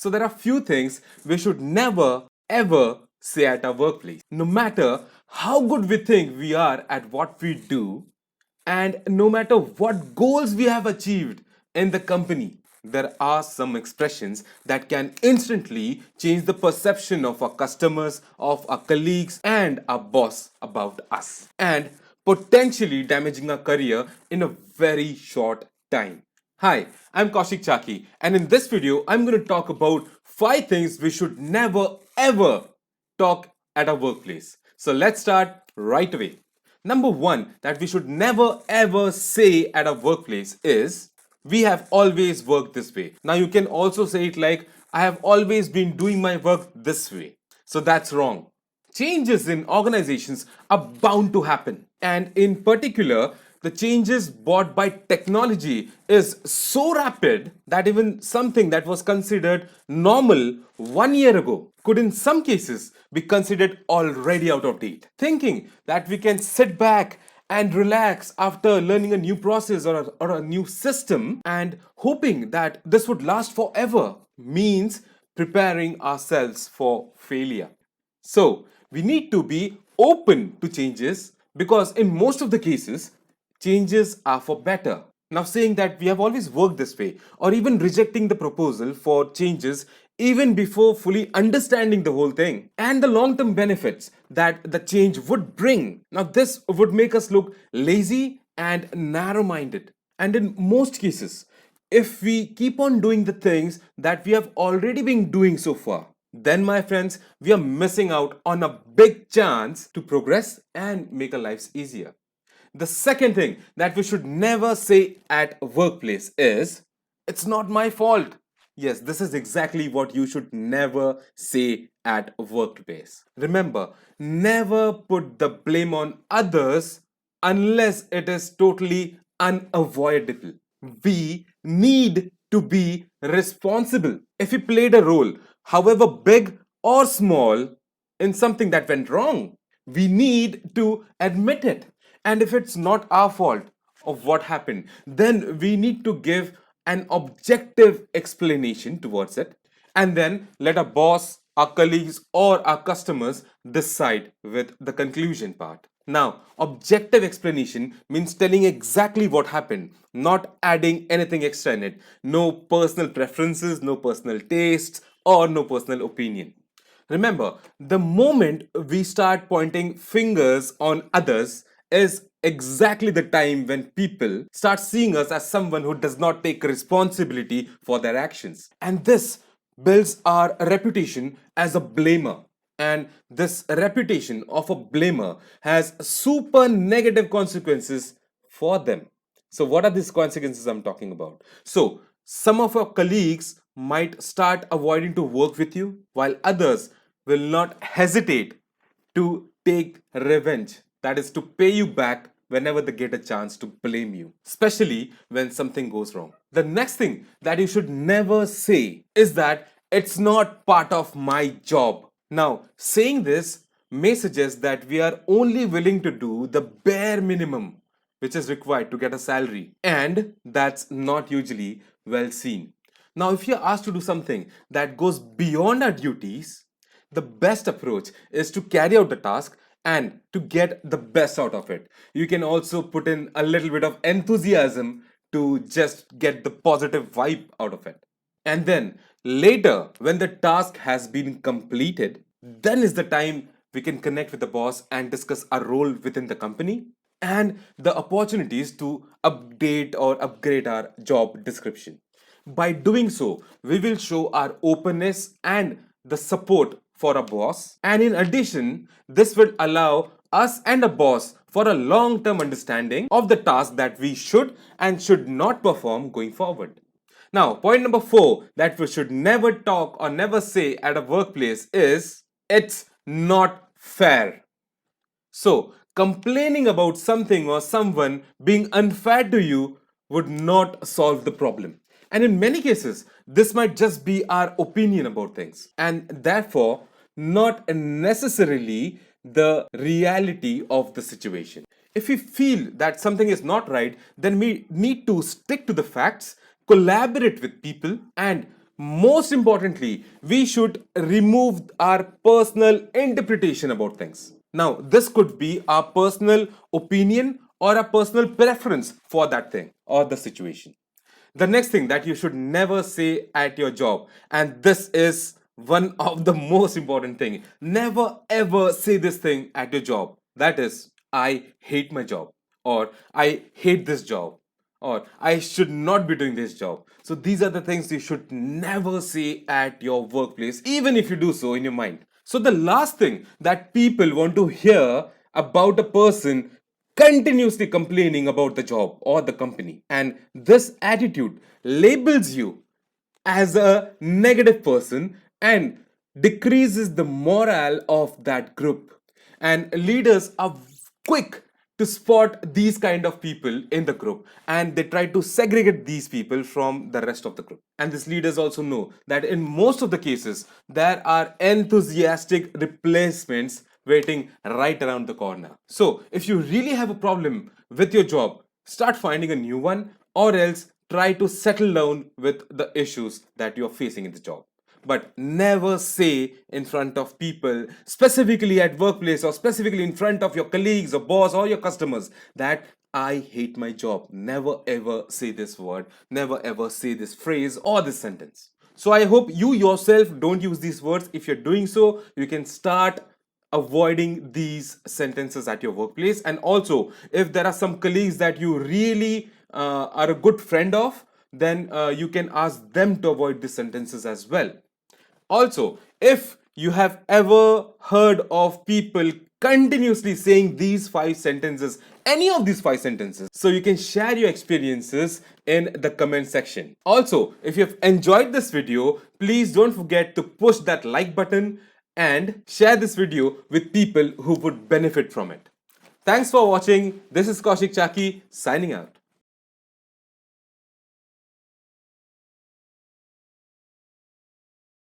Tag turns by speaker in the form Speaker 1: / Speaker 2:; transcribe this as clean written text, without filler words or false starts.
Speaker 1: So there are few things we should never ever say at our workplace. No matter how good we think we are at what we do, and no matter what goals we have achieved in the company, there are some expressions that can instantly change the perception of our customers, of our colleagues, and our boss about us, and potentially damaging our career in a very short time. Hi, I'm Kaushik Chaki, and in this video, I'm going to talk about 5 things we should never ever talk at our workplace. So let's start right away. Number 1 that we should never ever say at our workplace is, we have always worked this way. Now you can also say it like, I have always been doing my work this way. So that's wrong. Changes in organizations are bound to happen. And in particular, the changes brought by technology is so rapid that even something that was considered normal 1 year ago could in some cases be considered already out of date. Thinking that we can sit back and relax after learning a new process or a new system and hoping that this would last forever means preparing ourselves for failure. So, we need to be open to changes because, in most of the cases, changes are for better. Now, saying that we have always worked this way, or even rejecting the proposal for changes even before fully understanding the whole thing and the long term benefits that the change would bring. Now, this would make us look lazy and narrow minded. And in most cases, if we keep on doing the things that we have already been doing so far, then, my friends, we are missing out on a big chance to progress and make our lives easier. The second thing that we should never say at a workplace is, it's not my fault. Yes, this is exactly what you should never say at a workplace. Remember, never put the blame on others unless it is totally unavoidable. We need to be responsible. If we played a role, however big or small, in something that went wrong, we need to admit it. And if it's not our fault of what happened, then we need to give an objective explanation towards it, and then let our boss, our colleagues, or our customers decide with the conclusion part. Now, objective explanation means telling exactly what happened, not adding anything extra in it. No personal preferences, no personal tastes, or no personal opinion. Remember, the moment we start pointing fingers on others is exactly the time when people start seeing us as someone who does not take responsibility for their actions. And this builds our reputation as a blamer. And this reputation of a blamer has super negative consequences for them. So, what are these consequences I'm talking about? So, some of your colleagues might start avoiding to work with you, while others will not hesitate to take revenge. That is, to pay you back whenever they get a chance to blame you, especially when something goes wrong. The next thing that you should never say is that it's not part of my job. Now, saying this may suggest that we are only willing to do the bare minimum which is required to get a salary, and that's not usually well seen. Now, if you're asked to do something that goes beyond our duties, the best approach is to carry out the task and to get the best out of it. You can also put in a little bit of enthusiasm to just get the positive vibe out of it. And then later, when the task has been completed, then is the time we can connect with the boss and discuss our role within the company and the opportunities to update or upgrade our job description. By doing so, we will show our openness and the support for a boss. And in addition, this will allow us and a boss for a long term understanding of the task that we should and should not perform going forward. Now, point number 4 that we should never talk or never say at a workplace is, it's not fair. So, complaining about something or someone being unfair to you would not solve the problem. And in many cases, this might just be our opinion about things, and therefore not necessarily the reality of the situation. If we feel that something is not right, then we need to stick to the facts, collaborate with people, and most importantly, we should remove our personal interpretation about things. Now, this could be our personal opinion or a personal preference for that thing or the situation. The next thing that you should never say at your job, and this is one of the most important thing, never ever say this thing at your job. That is, I hate my job, or I hate this job, or I should not be doing this job. So these are the things you should never say at your workplace, even if you do so in your mind. So the last thing that people want to hear about a person continuously complaining about the job or the company, and this attitude labels you as a negative person and decreases the morale of that group. And leaders are quick to spot these kind of people in the group, and they try to segregate these people from the rest of the group. And these leaders also know that in most of the cases there are enthusiastic replacements waiting right around the corner. So if you really have a problem with your job, start finding a new one, or else try to settle down with the issues that you're facing in the job. But never say in front of people, specifically at workplace or specifically in front of your colleagues or boss or your customers, that I hate my job. Never ever say this word, never ever say this phrase or this sentence. So I hope you yourself don't use these words. If you're doing so, you can start avoiding these sentences at your workplace. And also, if there are some colleagues that you really are a good friend of, then you can ask them to avoid these sentences as well. Also, if you have ever heard of people continuously saying these five sentences, any of these five sentences, so you can share your experiences in the comment section. Also, if you have enjoyed this video, please don't forget to push that like button and share this video with people who would benefit from it. Thanks for watching. This is Kaushik Chaki signing out.